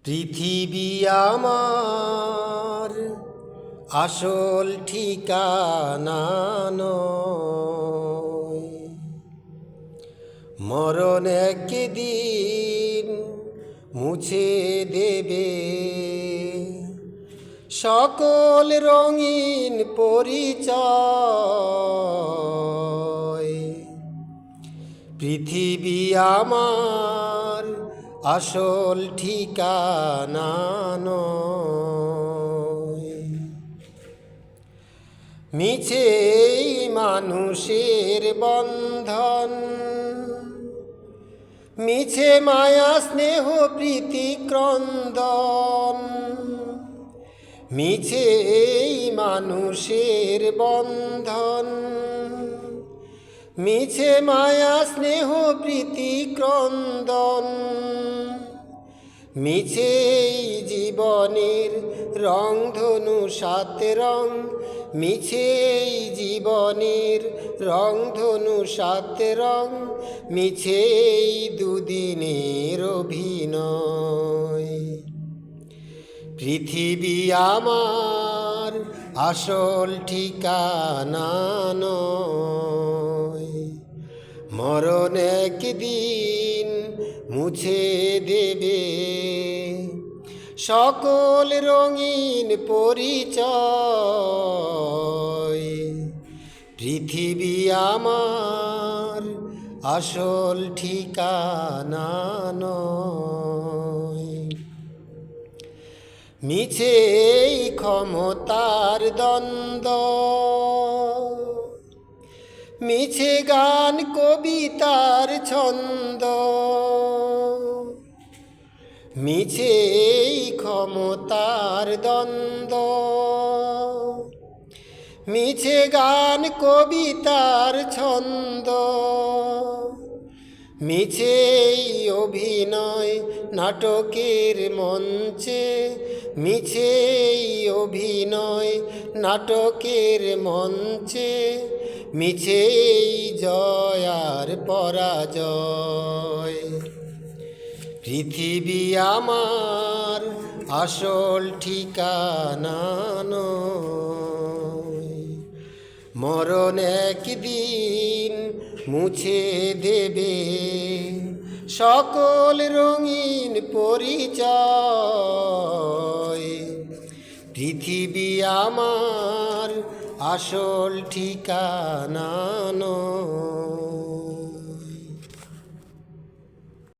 পৃথিবী আমার আসল ঠিকানা নয়। মরণ একদিন মুছে দেবে সকল রঙিন পরিচয়। পৃথিবী আমার আসল ঠিকানা নয়। মিছে মানুষের বন্ধন, মিছে মায়া স্নেহ প্রীতি ক্রন্দন। মিছে মানুষের বন্ধন, মিছে মায়া স্নেহ প্রীতি ক্রন্দন। মিছে জীবনের রংধনু সাত রং, মিছে জীবনের রংধনু সাত রং। মিছে দুদিনের অভিনয়। পৃথিবী আমার আসল ঠিকানা নয়। মরণ একদিন মুছে দেবে সকল রঙিন পরিচয়। পৃথিবী আমার আসল ঠিকানা নয়। মিছে ক্ষমতার দ্বন্দ্ব, মিছে গান কবিতার ছন্দ। মিছে ক্ষমতার দ্বন্দ্ব, মিছে গান কবিতার ছন্দ। মিছে অভিনয় নাটকের মঞ্চে, মিছে অভিনয় নাটকের মঞ্চে। মিছে জয় আর পরাজয়। পৃথিবী আমার আসল ঠিকানা নয়। মরণ একদিন মুছে দেবে সকল রঙিন পরিচয়। পৃথিবী আমার আসল ঠিকানা নয়।